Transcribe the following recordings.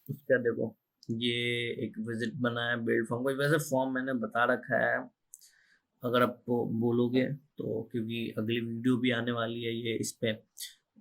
उसका देखो, ये एक विजिट बना है बिल्ड फॉर्म का। वैसे फॉर्म मैंने बता रखा है, अगर आप बोलोगे तो, क्योंकि अगली वीडियो भी आने वाली है ये इस पे।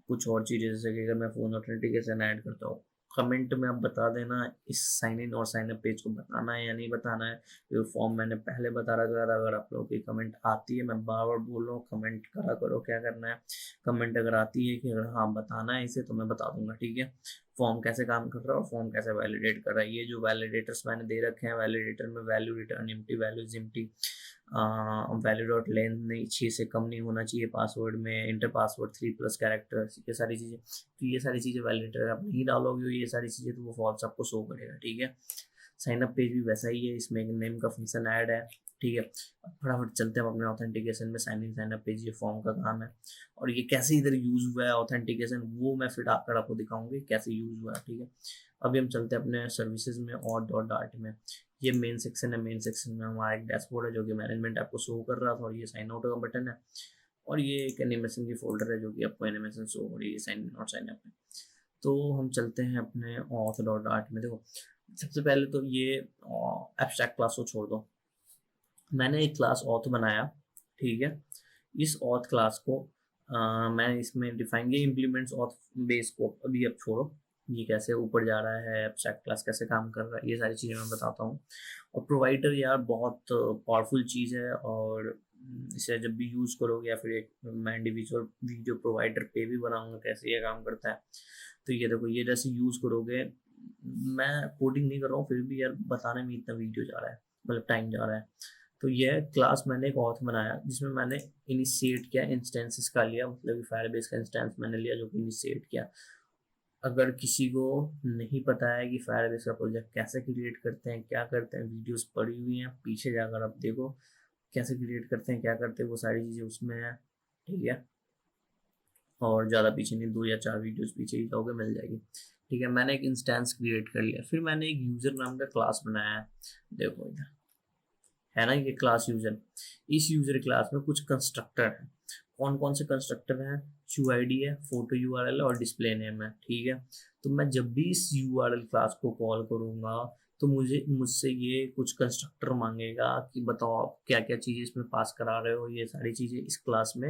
कुछ और चीज़ें जैसे कि अगर मैं फ़ोन ऑथेंटिकेशन ऐड करता हूँ, कमेंट में आप बता देना इस साइन इन और साइन अप पेज को बताना है या नहीं बताना है। ये फॉर्म मैंने पहले बता रखा था। अगर आप लोगों की कमेंट आती है, मैं बार बार बोल रहा हूँ, कमेंट करा करो क्या करना है। कमेंट अगर आती है कि अगर हाँ बताना है इसे, तो मैं बता दूंगा, ठीक है। फॉर्म कैसे काम कर रहा है और फॉर्म कैसे वैलिडेट कर रहा है, ये जो वैलिडेटर्स मैंने दे रखे हैं, वैलिडेटर में value return empty, value empty, value dot length नहीं 6 से कम नहीं होना चाहिए, पासवर्ड में इंटर पासवर्ड 3+ कैरेक्टर, ये सारी चीज़ें। तो ये सारी चीज़ें वैलिडेटर आप नहीं डालोगे ये सारी चीज़ें, तो वो फॉल्स आपको शो करेगा, ठीक है। साइन अप पेज भी वैसा ही है, इसमें एक नेम का फंक्शन ऐड है, ठीक है। अब फटाफट चलते हैं अपने ऑथेंटिकेशन में। Sign in sign up page ये फॉर्म का काम है, और ये कैसे इधर यूज हुआ है ऑथेंटिकेशन, वो मैं फिर आकर आपको दिखाऊंगी कैसे यूज हुआ है, ठीक है। अभी हम चलते हैं अपने सर्विसेज में और डॉट डार्ट में। ये मेन सेक्शन है। मेन सेक्शन में हमारा एक डैशबोर्ड है जो कि मैनेजमेंट आपको शो कर रहा था, और ये साइन आउट का बटन है, और ये एक एनिमेशन की फोल्डर है जो कि आपको एनिमेशन शो हो रही है साइन इन और साइन अप में। तो हम चलते हैं अपने ऑथ डॉट आर्ट में। देखो, सबसे पहले तो ये एब्स्ट्रैक्ट क्लास को छोड़ दो। मैंने एक क्लास ऑथ बनाया, ठीक है। इस ऑथ क्लास को मैंने इसमें डिफाइन किया इम्प्लीमेंट्स ऑथ बेस को। अभी अब छोड़ो, ये कैसे ऊपर जा रहा है, एब्स्ट्रैक्ट क्लास कैसे काम कर रहा है, ये सारी चीज़ें मैं बताता हूँ। और प्रोवाइडर यार बहुत पावरफुल चीज़ है, और इसे जब भी यूज़ करोगे, या फिर एक मैं इंडिविजुअल वीडियो प्रोवाइडर पे भी बनाऊंगा कैसे ये काम करता है। तो ये देखो, ये जैसे यूज़ करोगे, मैं कोडिंग नहीं कर रहा हूँ, फिर भी यार बताने में इतना वीडियो जा रहा है, मतलब टाइम जा रहा है। तो यह क्लास मैंने एक ऑथ बनाया जिसमें मैंने इनिशिएट किया, इंस्टेंसेस का लिया, मतलब फायरबेस का इंस्टेंस मैंने लिया जो कि इनिशिएट किया। अगर किसी को नहीं पता है कि फायरबेस का प्रोजेक्ट कैसे क्रिएट करते हैं, क्या करते हैं, वीडियोस पड़ी हुई हैं पीछे जाकर आप देखो कैसे क्रिएट करते हैं, क्या करते हैं, वो सारी चीज़ें उसमें है, ठीक है। और ज़्यादा पीछे नहीं, 2 या 4 वीडियोस पीछे ही जाओगे मिल जाएगी, ठीक है। मैंने एक इंस्टेंस क्रिएट कर लिया, फिर मैंने एक यूज़र नाम का क्लास बनाया है। देखो इधर है ना ये क्लास यूजर। इस यूजर क्लास में कुछ कंस्ट्रक्टर है। कौन कौन से कंस्ट्रक्टर हैं? यूआईडी है, फोटो यूआरएल है, और डिस्प्ले नेम है, ठीक है। तो मैं जब भी इस यूआरएल क्लास को कॉल करूंगा, तो मुझे मुझसे ये कुछ कंस्ट्रक्टर मांगेगा कि बताओ आप क्या क्या चीज़ें इसमें पास करा रहे हो। ये सारी चीज़ें इस क्लास में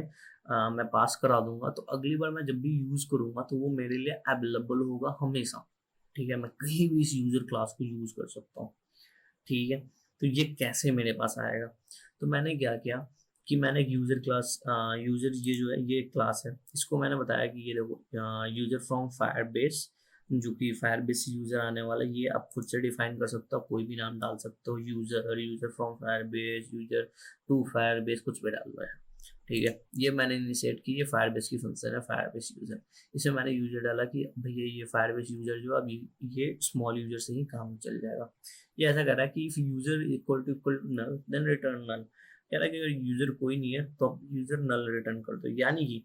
मैं पास करा दूंगा, तो अगली बार मैं जब भी यूज़ करूंगा तो वो मेरे लिए अवेलेबल होगा हमेशा, ठीक है। मैं कहीं भी इस यूजर क्लास को यूज़ कर सकता हूँ, ठीक है। तो ये कैसे मेरे पास आएगा? तो मैंने क्या किया कि मैंने एक यूजर क्लास, यूजर ये जो है ये क्लास है, इसको मैंने बताया कि ये देखो यूजर फ्रॉम फायरबेस, जो कि फायरबेस यूजर आने वाला है, ये आप खुद से डिफाइन कर सकते हो, कोई भी नाम डाल सकते हो, user, user from Firebase, user to Firebase, कुछ भी डाल दो है, ठीक है। ये मैंने इनिशिएट की, ये फायरबेस की फंक्शन है, फायरबेस यूजर। इसमें मैंने यूजर डाला कि भैया ये फायरबेस यूजर जो अभी ये स्मॉल यूजर से ही काम चल जाएगा। ये ऐसा कर रहा है कि if user equal to null then return null. कह रहा है कि अगर यूजर कोई नहीं है तो आप यूजर नल रिटर्न कर दो, यानी कि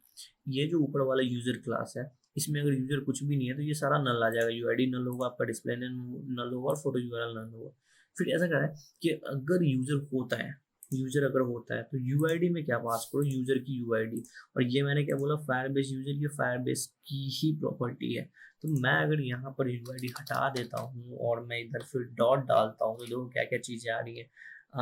ये जो ऊपर वाला यूजर क्लास है, इसमें अगर यूजर कुछ भी नहीं है तो ये सारा नल आ जाएगा। यूआईडी नल होगा, आपका डिस्प्ले नेम नल होगा, और फोटो यूआरएल नल होगा। फिर ऐसा कर रहा है कि अगर यूजर होता है, यूजर अगर होता है तो यूआईडी में क्या पास करो, यूजर की यूआईडी। और ये मैंने क्या बोला, फायरबेस यूजर, ये फायरबेस की ही प्रॉपर्टी है। तो मैं अगर यहाँ पर यूआईडी हटा देता हूँ और मैं इधर फिर डॉट डालता हूँ, तो देखो क्या क्या चीजें आ रही है।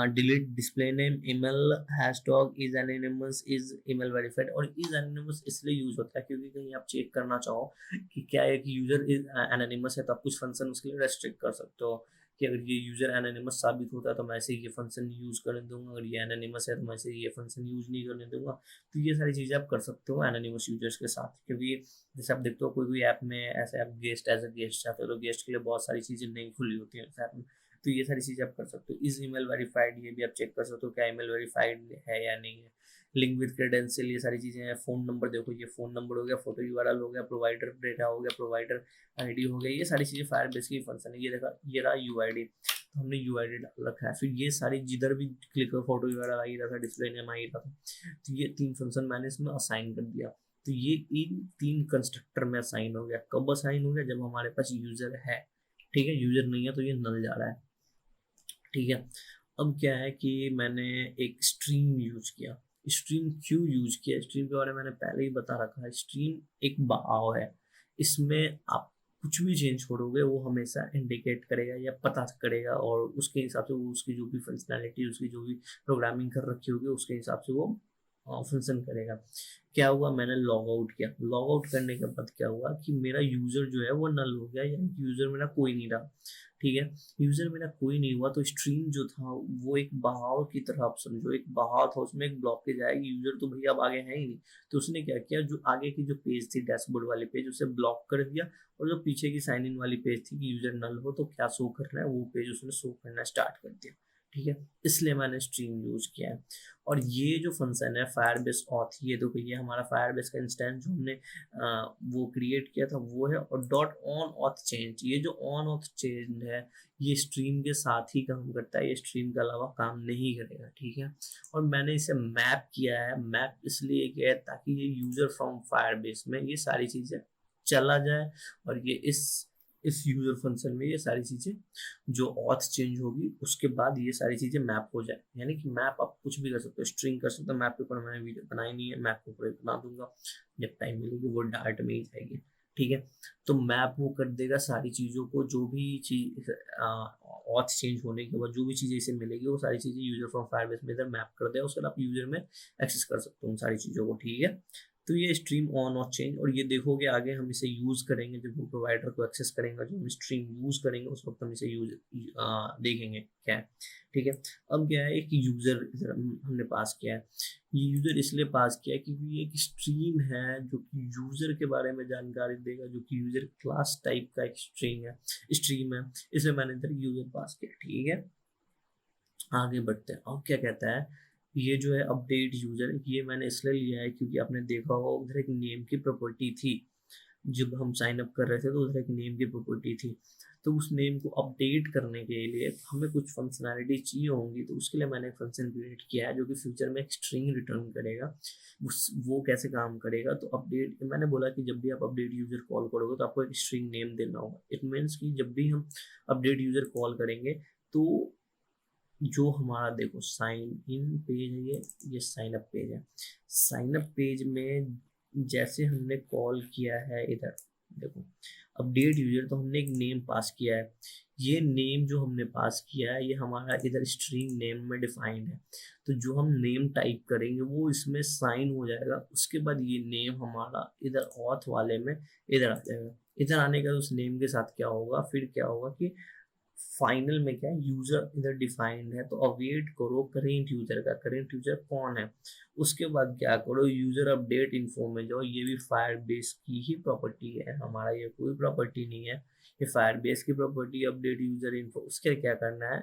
Delete display name, email hashtag is anonymous, is email verified. और इज एनोनिमस इसलिए यूज होता है क्योंकि कहीं आप चेक करना चाहो कि क्या है कि यूजर इज एनोनिमस है, तो आप कुछ फंक्शन उसके लिए रेस्ट्रिक्ट कर सकते हो कि अगर ये यूजर एनोनिमस साबित होता है तो मैं ऐसे ये फंक्शन यूज करने दूंगा, अगर ये एनोनिमस है तो मैं ऐसे ये फंक्शन यूज नहीं करने दूंगा। तो ये सारी चीजें आप कर सकते हो एनोनिमस यूजर्स के साथ, क्योंकि जैसे आप देखते हो कोई कोई ऐप में ऐसे आप गेस्ट एज अ गेस्ट चाहते हो, तो गेस्ट के लिए बहुत सारी चीजें नहीं खुली होती है ऐप में। तो ये सारी चीजें आप कर सकते हो। इज ईमेल वेरीफाइड, ये भी आप चेक कर सकते हो क्या ईमेल वेरीफाइड है या नहीं है। लिंक विद क्रेडेंशियल, ये सारी चीजें हैं। फोन नंबर देखो, ये फोन नंबर हो गया, फोटो यूआरएल हो गया, प्रोवाइडर डेटा हो गया, प्रोवाइडर आईडी हो गया, ये सारी चीजें फायरबेस की फंक्शन है। ये देखा, ये रहा यूआईडी, तो हमने यूआईडी डाल रखा है। फिर ये सारी जिधर भी क्लिक करो फोटो यूआरएल आ ही रहा था, डिस्प्ले नेम आ ही रहा था। तो ये 3 फंक्शन मैंने इसमें असाइन कर दिया। तो ये इन 3 कंस्ट्रक्टर में असाइन हो गया। कब असाइन हो गया? जब हमारे पास यूजर है, ठीक है। यूजर नहीं है तो ये नल जा रहा है, ठीक है। अब क्या है कि मैंने एक स्ट्रीम यूज किया। स्ट्रीम क्यों यूज किया? स्ट्रीम के बारे में मैंने पहले ही बता रखा है। स्ट्रीम एक बहाव है, इसमें आप कुछ भी चेंज करोगे वो हमेशा इंडिकेट करेगा या पता करेगा, और उसके हिसाब से वो उसकी जो भी फंक्शनैलिटी, उसकी जो भी प्रोग्रामिंग कर रखी होगी उसके हिसाब से वो फंक्शन करेगा। क्या हुआ, मैंने लॉग आउट किया, लॉग आउट करने के बाद क्या हुआ कि मेरा यूजर जो है वो नल हो गया, यानी यूजर मेरा कोई नहीं रहा। ठीक है, यूजर मेरा कोई नहीं हुआ तो स्ट्रीम जो था वो एक बहाव की तरह, आप समझो एक बहाव था, उसमें एक ब्लॉकेज आया, यूजर तो भैया अब आगे है ही नहीं। तो उसने क्या किया, जो आगे की जो पेज थी डैशबोर्ड वाली पेज, उसे ब्लॉक कर दिया, और जो पीछे की साइन इन वाली पेज थी कि यूजर नल हो तो क्या शो करना है, वो पेज उसने शो करना स्टार्ट कर दिया। ठीक है, इसलिए मैंने स्ट्रीम यूज किया है। और ये जो फंक्शन है फायरबेस ऑथ, ये तो ये हमारा फायरबेस का इंस्टेंस जो हमने वो क्रिएट किया था वो है। और डॉट ऑन ऑथ चेंज, ये जो ऑन ऑथ चेंज है ये स्ट्रीम के साथ ही काम करता है, ये स्ट्रीम के अलावा काम नहीं करेगा। ठीक है, और मैंने इसे मैप किया है, मैप इसलिए किया है ताकि ये यूजर फ्रॉम फायरबेस में ये सारी चीजें चला जाए, और ये इस यूजर फंक्शन में ये सारी चीजें जो ऑथ चेंज होगी उसके बाद ये सारी चीजें मैप हो जाए। यानी कि मैप आप कुछ भी कर सकते हो, स्ट्रिंग कर सकते हो, मैप के ऊपर मैंने वीडियो बनाई नहीं है, मैप के ऊपर बना दूंगा जब टाइम मिलेगी, वो डार्ट में ही जाएगी। ठीक है, तो मैप वो कर देगा सारी चीजों को, जो भी चीज ऑथ चेंज होने के बाद जो भी चीजें इसे मिलेगी वो सारी चीजें यूजर फ्रॉम फायरबेस में इधर मैप कर देगा, उसके बाद आप यूजर में एक्सेस कर सकते हो उन सारी चीजों को। ठीक है, तो ये स्ट्रीम ऑन और चेंज, और ये देखोगे आगे हम इसे यूज करेंगे जब हम प्रोवाइडर को एक्सेस करेंगे, जो हम स्ट्रीम यूज करेंगे उस वक्त हम इसे यूज देखेंगे क्या है। ठीक है, अब क्या है कि यूजर इधर हमने पास किया है, ये यूजर इसलिए पास किया है क्योंकि ये एक स्ट्रीम है जो कि यूजर के बारे में जानकारी देगा, जो कि यूजर क्लास टाइप का एक स्ट्रीम है, इसलिए मैंने इधर यूजर पास किया। ठीक है, आगे बढ़ते हैं। अब क्या कहता है, ये जो है अपडेट यूजर, ये मैंने इसलिए लिया है क्योंकि आपने देखा होगा उधर एक नेम की प्रॉपर्टी थी, जब हम साइन अप कर रहे थे तो उधर एक नेम की प्रॉपर्टी थी, तो उस नेम को अपडेट करने के लिए हमें कुछ फंक्शनैलिटी चाहिए होंगी, तो उसके लिए मैंने एक फंक्शन क्रिएट किया है जो कि फ्यूचर में एक स्ट्रिंग रिटर्न करेगा। वो कैसे काम करेगा, तो अपडेट मैंने बोला कि जब भी आप अपडेट यूजर कॉल करोगे तो आपको एक स्ट्रिंग नेम देना होगा। इट मीन्स कि जब भी हम अपडेट यूजर कॉल करेंगे तो जो हमारा देखो साइन इन पेज है, ये साइन अप पेज है, साइन अप पेज में जैसे हमने कॉल किया है इधर देखो अपडेट यूजर, तो हमने एक नेम पास किया है, ये नेम जो हमने पास किया है ये हमारा इधर स्ट्रिंग नेम में डिफाइंड है, तो जो हम नेम टाइप करेंगे वो इसमें साइन हो जाएगा, उसके बाद ये नेम हमारा इधर ऑथ वाले में इधर आ जाएगा। इधर आने का उस नेम के साथ क्या होगा, फिर क्या होगा कि फाइनल में क्या है, यूजर इधर डिफाइंड है तो अवेट करो करेंट यूजर का, करेंट यूजर कौन है, उसके बाद क्या करो यूजर अपडेट इन्फो में जाओ, ये भी फायरबेस की ही प्रॉपर्टी है, हमारा ये कोई प्रॉपर्टी नहीं है, ये फायरबेस की प्रॉपर्टी अपडेट यूजर इन्फो। उसके क्या करना है,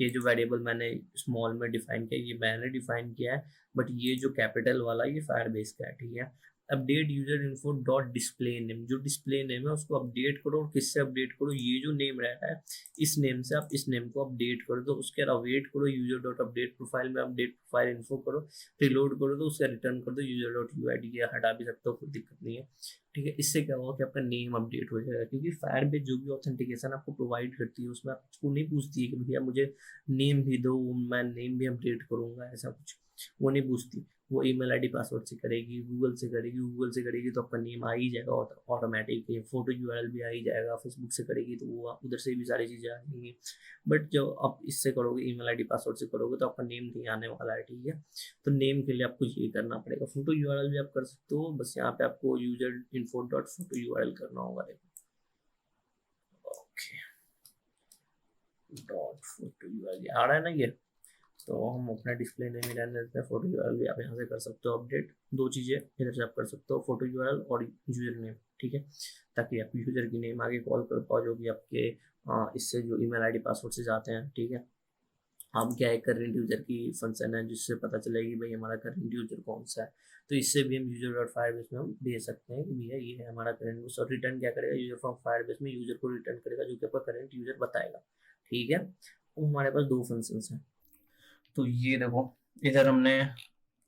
ये जो वेरिएबल मैंने स्मॉल में डिफाइन किया ये मैंने डिफाइन किया है, बट ये जो कैपिटल वाला ये फायरबेस का है। ठीक है, update user info dot display name, जो डिस्प्ले नेम है उसको अपडेट करो, और किससे अपडेट करो, ये जो नेम रहता है इस नेम से आप इस नेम को अपडेट कर दो, उसके बाद अवेट करो यूजर डॉट अपडेट प्रोफाइल में अपडेट प्रोफाइल इन्फो करो, रिलोड करो तो उसका रिटर्न कर दो यूजर डॉट यूआईडी, ये हटा भी सकते हो कोई दिक्कत नहीं है। ठीक है, इससे क्या होगा कि आपका नेम अपडेट हो जाएगा, क्योंकि फायरबेस जो भी ऑथेंटिकेशन आपको प्रोवाइड करती है उसमें आपको नहीं पूछती है कि भैया मुझे नेम भी दो, मैं नेम भी अपडेट करूंगा, ऐसा कुछ वो नहीं पूछती, वो ईमेल आईडी पासवर्ड से करेगी, गूगल से करेगी, गूगल से करेगी तो आपका नेम आ ही जाएगा ऑटोमेटिक, फोटो यूआरएल भी आ ही जाएगा, फेसबुक से करेगी तो वो उधर से भी सारी चीज़ें आ जाएंगी। बट जब आप इससे करोगे ईमेल आईडी पासवर्ड से करोगे तो आपका नेम नहीं आने वाला है। ठीक है, तो नेम के लिए आपको ये करना पड़ेगा, फोटो यूआरएल भी आप कर सकते हो, बस यहाँ पे आपको user info dot photo URL करना होगा। देखो ओके डॉट फोटो यूआरएल आ रहा है ना ये, तो हम अपना डिस्प्ले नेम ही रहने देते हैं, फोटो यूआरएल भी आप यहाँ से कर सकते हो अपडेट, दो चीज़ें इधर से आप कर सकते हो, फोटो यूआरएल और यूजर नेम। ठीक है, ताकि आप यूजर की नेम आगे कॉल कर पाओ जो कि आपके इससे जो ईमेल आईडी पासवर्ड से जाते हैं। ठीक है, हम क्या है करंट यूजर की फंक्शन है जिससे पता चलेगी भाई हमारा करंट यूजर कौन सा है, तो इससे भी हम यूजर डॉट फायरबेस में हम भेज सकते हैं कि भैया ये है हमारा करंट यूजर, और रिटर्न क्या करेगा यूजर फ्रॉम फायरबेस में यूजर को रिटर्न करेगा जो कि आपका करंट यूजर बताएगा। ठीक है, अब हमारे पास दो फंक्शंस हैं, तो ये देखो इधर हमने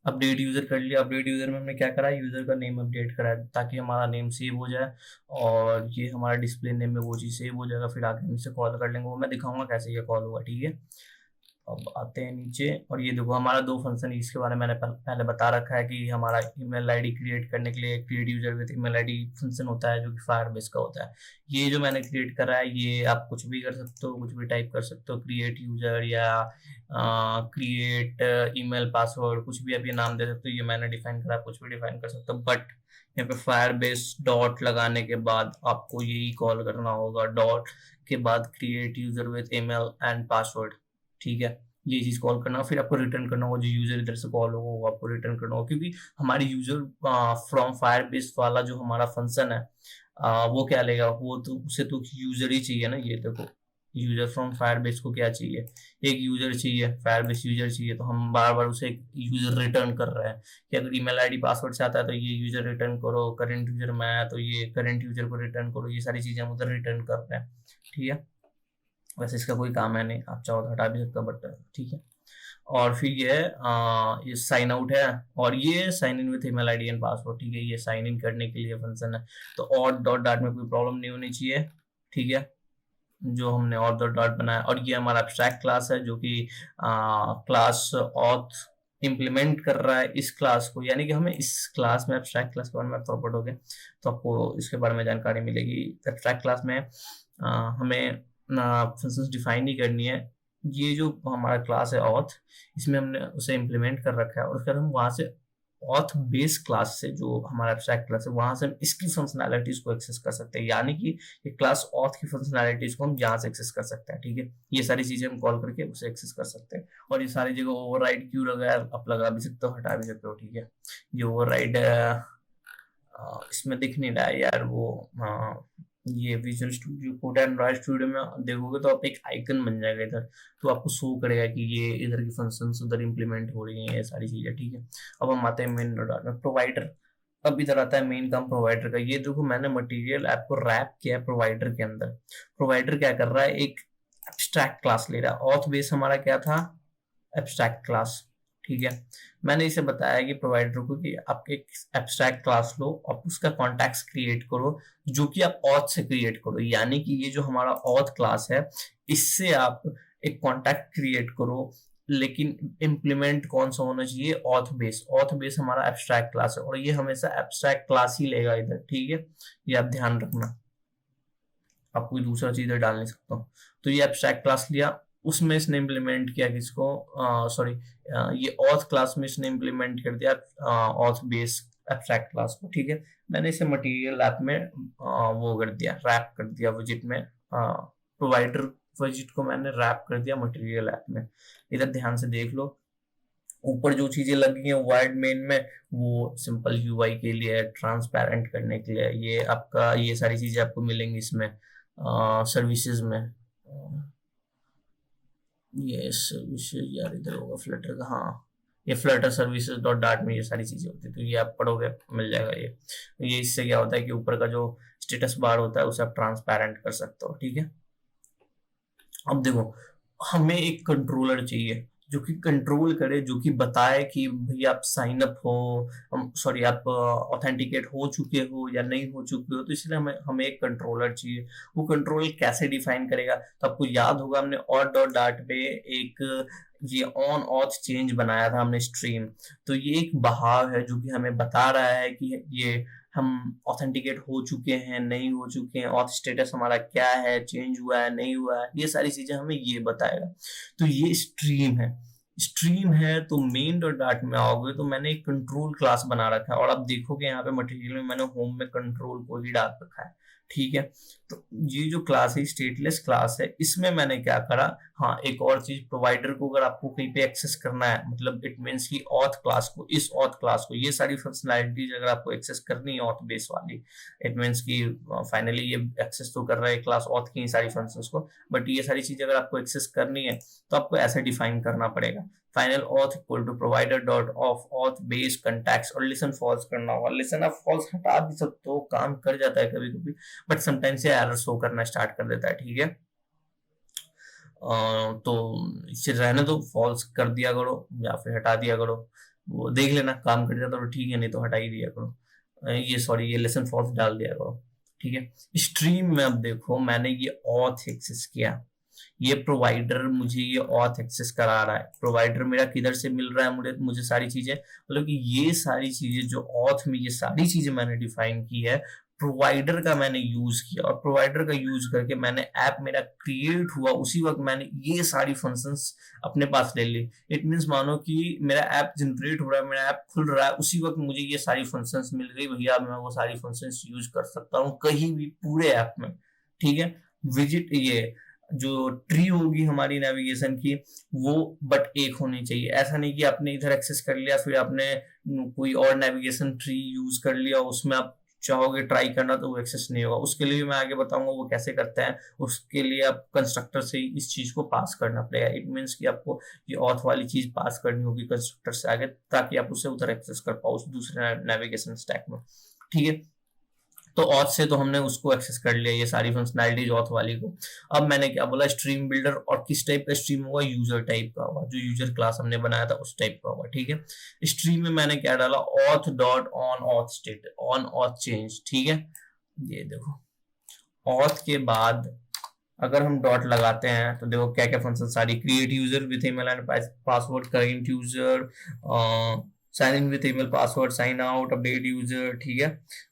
अपडेट यूजर कर लिया, अपडेट यूजर में हमने क्या करा, यूजर का नेम अपडेट करा ताकि हमारा नेम सेव हो जाए, और ये हमारा डिस्प्ले नेम में वो चीज़ सेव हो जाएगा, फिर आगे हम इसे कॉल कर लेंगे, वो मैं दिखाऊंगा कैसे ये कॉल होगा। ठीक है, अब आते हैं नीचे और ये देखो हमारा दो फंक्शन, इसके बारे में मैंने पहले बता रखा है कि हमारा ईमेल आईडी क्रिएट करने के लिए create user with email ID function होता है जो कि फायरबेस का होता है। ये जो मैंने क्रिएट करा है ये आप कुछ भी कर सकते हो, कुछ भी टाइप कर सकते हो, क्रिएट यूजर या क्रिएट ईमेल पासवर्ड, कुछ भी आप ये नाम दे सकते हो। ये मैंने डिफाइन करा, कुछ भी डिफाइन कर सकते हो, बट यहाँ पे फायरबेस डॉट लगाने के बाद आपको यही कॉल करना होगा, डॉट के बाद create user with email and password. ठीक है, ये चीज कॉल करना, फिर आपको रिटर्न करना होगा, जो यूजर इधर से कॉल होगा वो आपको रिटर्न करना होगा, क्योंकि हमारी यूजर फ्रॉम फायरबेस वाला जो हमारा फंक्शन है वो क्या लेगा, वो तो उसे तो यूजर ही चाहिए ना। ये देखो यूजर फ्रॉम फायरबेस को क्या चाहिए, एक यूजर चाहिए, फायरबेस यूजर चाहिए, तो हम बार बार उसे एक यूजर रिटर्न कर रहे हैं कि अगर ईमेल आईडी पासवर्ड से आता है तो ये यूजर रिटर्न करो, करंट यूजर में आया तो ये करंट यूजर को रिटर्न करो, ये सारी चीजें हम उधर रिटर्न कर रहे हैं। ठीक है, वैसे इसका कोई काम है नहीं, आप चाहो तो हटा भी सकते हो, बट ठीक है। और फिर ये साइन आउट है और ये sign in with email ID and password. ठीक है, ये साइन इन करने के लिए फंक्शन है, तो और डॉट डॉट में कोई प्रॉब्लम नहीं होनी चाहिए। ठीक है, जो हमने और डॉट डॉट बनाया, और ये हमारा एब्स्ट्रैक्ट क्लास है जो कि क्लास ऑथ इम्प्लीमेंट कर रहा है इस क्लास को, यानी कि हमें इस क्लास में एब्स्ट्रैक्ट क्लास के बारे में थोड़ा पढ़ोगे तो आपको इसके बारे में जानकारी मिलेगी। एब्स्ट्रैक्ट क्लास में हमें फंक्शंस डिफाइन नहीं करनी है। ये जो हमारा क्लास है ऑथ, इसमें हमने उसे इम्प्लीमेंट कर रखा है और फिर हम वहां से ऑथ बेस क्लास से, जो हमारा एब्स्ट्रैक्ट क्लास है, वहां से हम इसकी फंक्शनैलिटीज को एक्सेस कर सकते हैं, यानी कि ये क्लास ऑथ की फंक्शनैलिटीज को हम यहाँ से एक्सेस कर सकते हैं। ठीक है, ये सारी चीजें हम कॉल करके उसे एक्सेस कर सकते हैं। और ये सारी जगह ओवरराइड क्यों लगा है, आप लगा भी सकते हो, हटा भी सकते हो। ठीक है, ये ओवरराइड इसमें दिख नहीं रहा है यार, वो ये visual studio code, Android studio में देखोगे तो आप एक आइकन बन जाएगा इधर, तो आपको शो करेगा कि ये इधर की फंक्शंस उधर इंप्लीमेंट हो रही हैं, ये सारी चीजें। ठीक है, अब हम आते हैं मेन डॉट में प्रोवाइडर। अब इधर आता है मेन काम प्रोवाइडर का। ये देखो मैंने मटेरियल ऐप को रैप किया है प्रोवाइडर के अंदर। प्रोवाइडर क्या कर रहा है, एक एब्स्ट्रैक्ट क्लास ले रहा है। ऑथ बेस हमारा क्या था, एब्स्ट्रैक्ट क्लास। ठीक है, मैंने इसे बताया कि प्रोवाइडर को कि आप एक एब्स्ट्रैक्ट क्लास लो, आप उसका कॉन्टेक्ट क्रिएट करो जो कि आप ऑथ से क्रिएट करो, यानी कि ये जो हमारा ऑथ क्लास है इससे आप एक कॉन्टेक्ट क्रिएट करो, लेकिन इम्प्लीमेंट कौन सा होना चाहिए, ऑथ बेस। ऑथ बेस हमारा एब्स्ट्रैक्ट क्लास है और ये हमेशा एब्स्ट्रैक्ट क्लास ही लेगा इधर। ठीक है, ये आप ध्यान रखना, आप कोई दूसरा चीज डाल नहीं सकता। तो ये एब्स्ट्रैक्ट क्लास लिया, उसमें इसने इम्प्लीमेंट किया किसको, सॉरी ये ऑथ क्लास में इसने इम्प्लीमेंट कर दिया ऑथ बेस एब्स्ट्रैक्ट क्लास को। ठीक है, मैंने इसे मटेरियल ऐप में वो कर दिया, रैप कर दिया विजिट में, प्रोवाइडर विजिट को मैंने रैप कर दिया मटेरियल ऐप में। इधर ध्यान से देख लो, ऊपर जो चीजें लगी हैं वाइड मेन में वो सिंपल यूआई के लिए, ट्रांसपेरेंट करने के लिए। ये आपका ये सारी चीजें आपको मिलेंगी इसमें सर्विसेज में। ये सर्विसेज यार इधर होगा फ्लटर का, हाँ ये फ्लटर सर्विसेज डॉट डाट में ये सारी चीजें होती है, तो ये आप पढ़ोगे मिल जाएगा ये इससे क्या होता है कि ऊपर का जो स्टेटस बार होता है उसे आप ट्रांसपेरेंट कर सकते हो। ठीक है, अब देखो हमें एक कंट्रोलर चाहिए जो कि कंट्रोल करे, जो कि बताए कि भैया आप साइन अप हो, सॉरी आप ऑथेंटिकेट हो चुके हो या नहीं हो चुके हो, तो इसलिए हमें एक कंट्रोलर चाहिए। वो कंट्रोलर कैसे डिफाइन करेगा, तो आपको याद होगा हमने और डॉट डाट पे एक ये ऑन ऑथ चेंज बनाया था हमने स्ट्रीम, तो ये एक बहाव है जो कि हमें बता रहा है कि ये हम ऑथेंटिकेट हो चुके हैं नहीं हो चुके हैं, ऑथ स्टेटस हमारा क्या है, चेंज हुआ है नहीं हुआ है, ये सारी चीजें हमें ये बताएगा। तो ये स्ट्रीम है, स्ट्रीम है तो मेन डॉट डाट में आओगे तो मैंने एक कंट्रोल क्लास बना रखा है और आप देखोगे यहाँ पे मटेरियल में मैंने होम में कंट्रोल को ही डाल रखा है। ठीक है, तो ये जो क्लास है स्टेटलेस क्लास है, इसमें मैंने क्या करा, हाँ एक और चीज, प्रोवाइडर को अगर आपको कहीं पे एक्सेस करना है, मतलब इट मींस कि ऑथ क्लास को, इस ऑथ क्लास को, ये सारी फंक्शनैलिटीज अगर आपको एक्सेस करनी है ऑथ बेस वाली, इट मींस कि फाइनली ये एक्सेस तो कर रहा है क्लास ऑथ की सारी फंक्शंस को, बट ये सारी चीजें अगर आपको एक्सेस करनी है तो आपको ऐसे डिफाइन करना पड़ेगा, final auth equal to provider dot of auth base contacts, और लिसन फॉल्स करना होगा। लिसन आप फॉल्स हटा भी सकते हो, काम कर जाता है कभी कभी, बट समटाइम्स ये एरर शो करना स्टार्ट कर देता है। ठीक है, तो इसे रहने दो, फॉल्स कर दिया करो या फिर हटा दिया करो, वो देख लेना काम कर जाता तो ठीक है, नहीं तो हटा ही दिया करो। ये सॉरी ये लेसन फॉल्स डाल दिया करो। ठीक है, स्ट्रीम में अब देखो मैंने ये ऑथ एक्सेस किया, ये प्रोवाइडर मुझे ये ऑथ एक्सेस करा रहा है। प्रोवाइडर मेरा किधर से मिल रहा है मुझे सारी चीजें, मतलब कि ये सारी चीजें जो ऑथ में ये सारी चीजें मैंने डिफाइन की है, प्रोवाइडर का मैंने यूज किया और प्रोवाइडर का यूज करके मैंने ऐप मेरा क्रिएट हुआ, उसी वक्त मैंने ये सारी फंक्शंस अपने पास ले ली। इट मीन्स मानो कि मेरा ऐप जनरेट हो रहा है, मेरा ऐप खुल रहा है, उसी वक्त मुझे ये सारी फंक्शंस मिल गई, भैया मैं वो सारी फंक्शंस यूज कर सकता हूँ कहीं भी पूरे ऐप में। ठीक है, विजिट ये जो ट्री होगी हमारी नेविगेशन की वो बट एक होनी चाहिए। ऐसा नहीं कि आपने इधर एक्सेस कर लिया फिर आपने कोई और नेविगेशन ट्री यूज कर लिया, उसमें आप चाहोगे ट्राई करना तो वो एक्सेस नहीं होगा। उसके लिए मैं आगे बताऊंगा वो कैसे करते हैं। उसके लिए आप कंस्ट्रक्टर से इस चीज को पास करना पड़ेगा। इट मीन्स कि आपको ये ऑथ वाली चीज पास करनी होगी कंस्ट्रक्टर से आगे, ताकि आप उसे उधर एक्सेस कर पाओ उस दूसरे नेविगेशन स्टैक में। ठीक है, तो ऑथ से तो हमने उसको एक्सेस कर लिया ये सारी फंक्शनैलिटीज ऑथ वाली को। अब मैंने क्या बोला, स्ट्रीम बिल्डर, और किस टाइप का स्ट्रीम होगा, यूजर टाइप का होगा, जो यूजर क्लास हमने बनाया था उस टाइप का होगा। ठीक है, स्ट्रीम में मैंने क्या डाला, auth dot on auth state, on auth change. ठीक है, ये देखो ऑथ के बाद अगर हम डॉट लगाते हैं तो देखो क्या क्या फंक्शन सारी, create user with email and password, current user, sign in with email password, sign out, update user. ठीक है,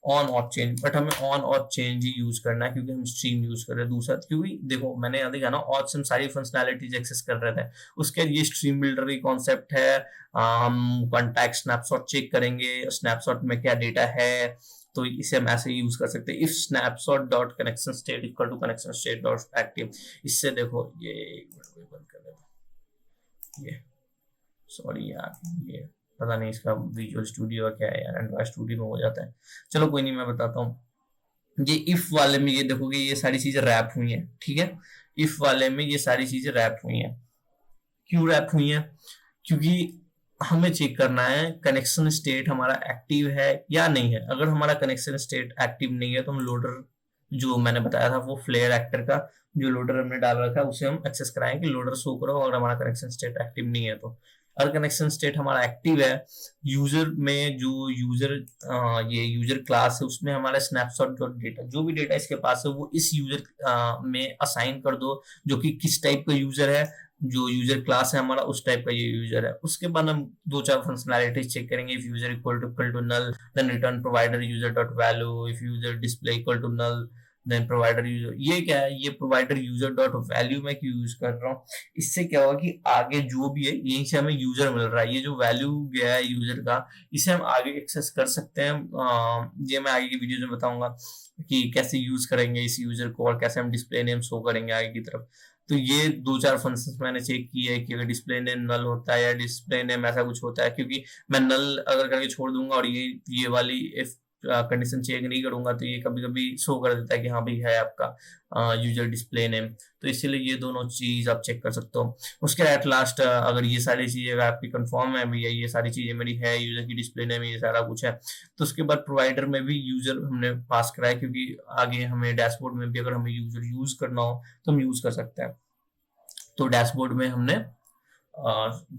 ऑन ऑफ चेंज, बट हमें ऑन ऑफ चेंज ही यूज करना है क्योंकि हम स्ट्रीम यूज कर रहे हैं। दूसरा क्योंकि देखो मैंने यहाँ देखा ना, ऑथ से हम सारी फंक्शनैलिटीज एक्सेस कर रहे थे। उसके बाद ये स्ट्रीम बिल्डर की कॉन्सेप्ट है, हम कॉन्टैक्ट स्नैपशॉट चेक करेंगे, स्नैपशॉट में क्या डेटा है, तो इसे हम ऐसे यूज कर सकते हैं, if snapshot dot connection state equal to connection state dot active. इससे देखो ये बंद कर देता, ये सॉरी यार, ये पता नहीं इसका विजुअल स्टूडियो क्या है यार, एंड्रॉइड स्टूडियो में हो जाता है। चलो कोई नहीं, मैं बताता हूँ। ये इफ वाले में ये देखोगे ये सारी चीजें रैप हुई हैं। ठीक है, इफ वाले में ये सारी चीजें रैप हुई हैं। क्यों रैप हुई हैं, क्योंकि हमें चेक करना है कनेक्शन स्टेट हमारा एक्टिव है या नहीं है। अगर हमारा कनेक्शन स्टेट एक्टिव नहीं है तो हम लोडर, जो मैंने बताया था वो फ्लेयर एक्टर का जो लोडर हमने डाल रखा है उसे हम एक्सेस कराएंगे, लोडर शो करो अगर हमारा कनेक्शन स्टेट एक्टिव नहीं है तो। अगर कनेक्शन स्टेट हमारा एक्टिव है, यूजर में जो यूजर ये यूजर क्लास है उसमें हमारा स्नैपशॉट डॉट डेटा, जो भी डेटा इसके पास है वो इस यूजर में असाइन कर दो, जो कि किस टाइप का यूजर है, जो यूजर क्लास है हमारा उस टाइप का ये यूजर है। उसके बाद हम दो चार फंक्शनैलिटीज चेक करेंगे, if user equal to null then return provider user dot value, if user display equal to null then provider user. ये क्या है, ये प्रोवाइडर यूजर डॉट वैल्यू में क्यों यूज कर रहा हूँ, इससे क्या होगा कि आगे जो भी है यहीं से हमें यूजर मिल रहा है, ये जो वैल्यू गया है यूजर का इसे हम आगे एक्सेस कर सकते हैं। ये मैं आगे की वीडियो में बताऊंगा कि कैसे यूज करेंगे इस यूजर को और कैसे हम डिस्प्ले नेम शो करेंगे आगे की तरफ। तो ये दो चार फंक्शंस मैंने चेक किए कि अगर डिस्प्ले नेम नल होता है या डिस्प्ले नेम ऐसा कुछ होता है, क्योंकि मैं नल अगर करके छोड़ दूंगा और ये वाली इफ कंडीशन चेक नहीं करूंगा तो ये कभी कभी शो कर देता है कि हाँ भाई है आपका यूजर डिस्प्ले नेम। तो इसीलिए ये दोनों चीज आप चेक कर सकते हो। उसके एट लास्ट अगर ये सारी चीजें अगर आपकी कंफर्म है भैया ये सारी चीजें मेरी है, यूजर की डिस्प्ले नेम ये सारा कुछ है, तो उसके बाद प्रोवाइडर में भी यूजर हमने पास कराया, क्योंकि आगे हमें डैशबोर्ड में भी अगर हमें यूजर यूज करना हो तो हम यूज कर सकते हैं। तो डैशबोर्ड में हमने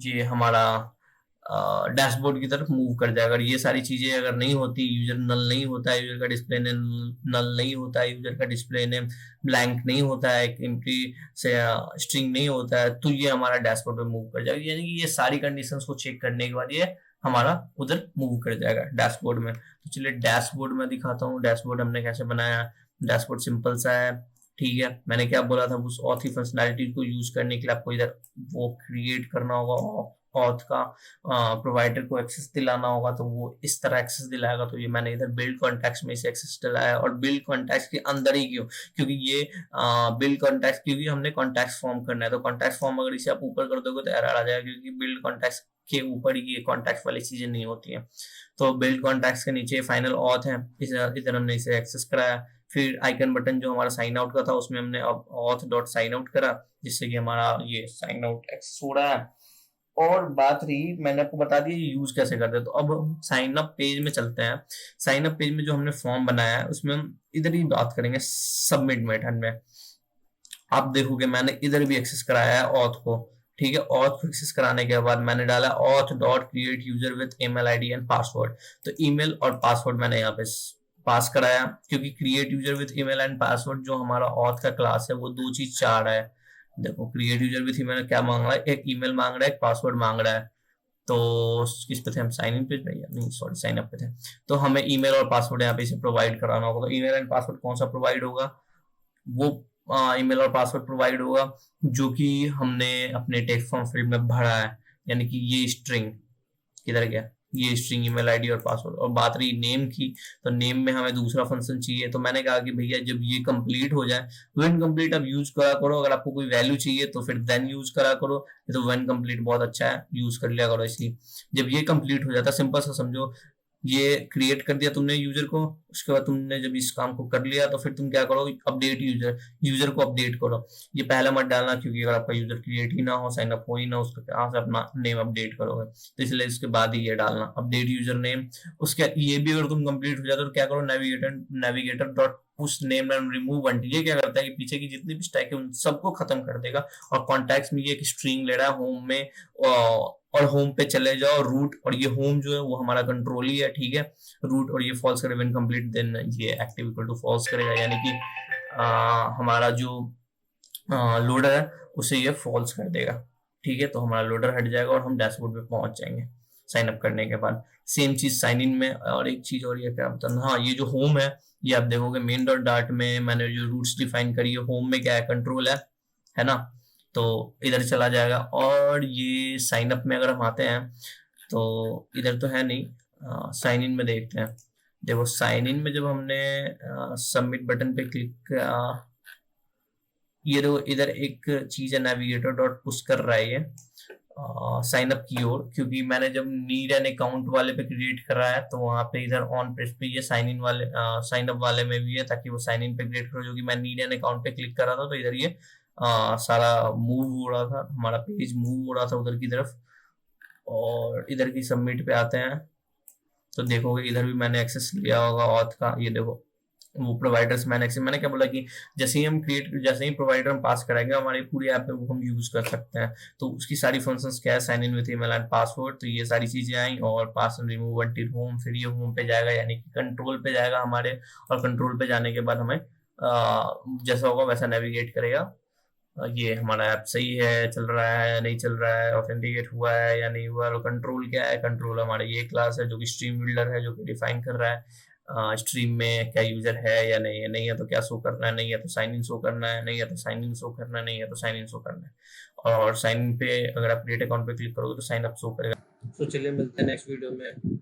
ये हमारा डैशबोर्ड की तरफ मूव कर जाएगा। अगर ये सारी चीजें अगर नहीं होती, यूजर नल नहीं होता है, यूजर का डिस्प्ले नेम नल नहीं होता है, यूजर का डिस्प्ले नेम ब्लैंक नहीं होता है, एम्प्टी से स्ट्रिंग नहीं होता है, तो ये हमारा डैशबोर्ड में मूव कर जाएगा। यानी कि ये सारी कंडीशंस को चेक करने के बाद ये हमारा उधर मूव कर जाएगा डैशबोर्ड में। तो चलिए डैशबोर्ड में दिखाता हूँ डैशबोर्ड हमने कैसे बनाया। डैशबोर्ड सिंपल सा है। ठीक है, मैंने क्या बोला था, उस ऑथ की फंक्शनैलिटी को यूज करने के लिए आपको इधर वो क्रिएट करना होगा, ऑथ का प्रोवाइडर को एक्सेस दिलाना होगा, तो वो इस तरह एक्सेस दिलाएगा। तो ये मैंने इधर बिल्ड कॉन्टैक्ट्स में इसे एक्सेस दिलाया, और बिल्ड कॉन्टैक्ट्स के अंदर ही क्यों, क्योंकि ये बिल्ड कॉन्टैक्ट्स, क्योंकि हमने कॉन्टैक्ट्स फॉर्म करना है, तो कॉन्टैक्ट्स फॉर्म अगर इसे आप ऊपर कर दोगे तो एरर आ जाएगा, क्योंकि बिल्ड कॉन्टैक्ट्स के ऊपर ही ये कॉन्टैक्ट वाली चीजें नहीं होती हैं। तो बिल्ड कॉन्टैक्ट्स के नीचे फाइनल ऑथ है, इधर हमने इसे एक्सेस कराया। फिर आइकन बटन जो हमारा साइन आउट का था उसमें हमने अब ऑथ डॉट साइन आउट करा, जिससे कि हमारा ये साइन आउट एक्सेस हो रहा है। और बात रही, मैंने आपको बता दिया यूज कैसे करते हैं, तो अब हम साइन अप पेज में चलते हैं। साइन अप पेज में जो हमने फॉर्म बनाया है उसमें हम इधर ही बात करेंगे सबमिट मेथड में। आप देखोगे मैंने इधर भी एक्सेस कराया है ऑथ को। ठीक है, ऑथ को एक्सेस कराने के बाद मैंने डाला auth dot create user with email ID and password. तो ईमेल और पासवर्ड मैंने यहाँ पे पास कराया, क्योंकि create user with email and password जो हमारा ऑथ का क्लास है वो दो चीज चाह रहा है। देखो क्रिएट यूजर भी थी, मैंने क्या मांग रहा है, एक ईमेल मांग रहा है, एक पासवर्ड मांग रहा है। तो किस पे थे हम, साइन इन पे नहीं सॉरी साइन अप पे थे। तो हमें ईमेल और पासवर्ड यहाँ पे इसे प्रोवाइड कराना होगा। तो ईमेल एंड पासवर्ड कौन सा प्रोवाइड होगा, वो ईमेल और पासवर्ड प्रोवाइड होगा जो कि हमने अपने टेक्स्ट फॉर्म फील्ड में भरा है, यानी कि ये स्ट्रिंग किधर गया, ये स्ट्रिंग ईमेल आईडी और पासवर्ड। और बात रही नेम की, तो नेम में हमें दूसरा फंक्शन चाहिए। तो मैंने कहा कि भैया जब ये कंप्लीट हो जाए, व्हेन कंप्लीट अब यूज करा करो, अगर आपको कोई वैल्यू चाहिए तो फिर देन यूज करा करो। ये तो व्हेन कंप्लीट बहुत अच्छा है, यूज कर लिया करो। इसलिए जब ये कंप्लीट हो जाता, सिंपल सा समझो, ये क्रिएट कर दिया तुमने यूजर को, उसके बाद तुमने जब इस काम को कर लिया तो फिर तुम क्या करो, अपडेट यूजर, यूजर को अपडेट करो। ये पहले मत डालना, क्योंकि अगर आपका यूजर क्रिएट ही ना हो, साइन अप हो ही ना, उसका कहाँ से अपना नेम अपडेट करोगे। तो इसलिए इसके बाद ही ये डालना, अपडेट यूजर नेम। उसके ये भी अगर तुम कंप्लीट हो जाता तो क्या करो, navigator dot push name and remove one. ये क्या करता है कि पीछे की जितनी भी स्टैक है उन सबको खत्म कर देगा। और कॉन्टैक्ट्स में ये एक स्ट्रिंग ले रहा है होम में, और होम पे चले जाओ रूट, और ये होम जो है वो हमारा कंट्रोल ही है, ठीक है। रूट, और ये फॉल्स करे व्हेन कंप्लीट, देन ये एक्टिव इक्वल टू फॉल्स करेगा, यानी कि हमारा जो लोडर है उसे ये फॉल्स कर देगा, ठीक है। तो हमारा लोडर हट जाएगा और हम डैशबोर्ड पे पहुंच जाएंगे साइन अप करने के बाद। सेम चीज साइन इन में। और एक चीज और ये क्या बताना, हाँ ये जो होम है, ये आप देखोगे मेन डॉट डार्ट में मैंने जो रूट्स डिफाइन करी है, होम में क्या है, कंट्रोल है ना। तो इधर चला जाएगा। और ये साइन अप में अगर हम आते हैं तो इधर तो है नहीं, साइन इन में देखते हैं। देखो साइन इन में जब हमने सबमिट बटन पे क्लिक किया, ये देखो इधर एक चीज है, नेविगेटर डॉट पुश कर रहा है ये साइन अप की ओर, क्योंकि मैंने जब नीड एन अकाउंट वाले पे क्रिएट करा है तो वहां पे इधर ऑन पेज पे ये साइन इन वाले साइन अप वाले में भी है, ताकि वो साइन इन पे क्रिएट करो। जो कि मैं नीड एन अकाउंट पे क्लिक कर रहा था तो इधर ये सारा मूव हो रहा था, हमारा पेज मूव हो रहा था उधर की तरफ। और इधर की सबमिट पे आते हैं तो देखोगे इधर भी मैंने एक्सेस लिया होगा ऑथ का। ये देखो वो प्रोवाइडर्स मैंने एक्सेस, मैंने क्या बोला कि जैसे ही हम क्रिएट, जैसे ही प्रोवाइडर हम पास कराएंगे हमारी पूरी ऐप में वो हम यूज कर सकते हैं। तो उसकी सारी फंक्शंस क्या है, sign in with email and password, तो ये सारी चीजें आई। और pass and remove until home, फिर ये होम पे जाएगा यानी कि कंट्रोल पे जाएगा हमारे। और कंट्रोल पे जाने के बाद हमें जैसा होगा वैसा नेविगेट करेगा। ये हमारा ऐप सही है, चल रहा है या नहीं चल रहा है, ऑथेंटिकेट हुआ है या नहीं हुआ है। और कंट्रोल क्या है, कंट्रोल हमारा ये क्लास है जो कि स्ट्रीम बिल्डर है, जो कि डिफाइन कर रहा है स्ट्रीम में क्या यूजर है या नहीं है। नहीं है तो क्या शो करना है, नहीं है तो साइन इन शो करना है, नहीं है तो साइन इन शो करना है, नहीं है तो साइन इन शो करना है। और साइन इन पे अगर आप क्रिएट अकाउंट पे क्लिक करोगे तो साइन अप शो करेगा। तो चलिए मिलते हैं नेक्स्ट वीडियो में।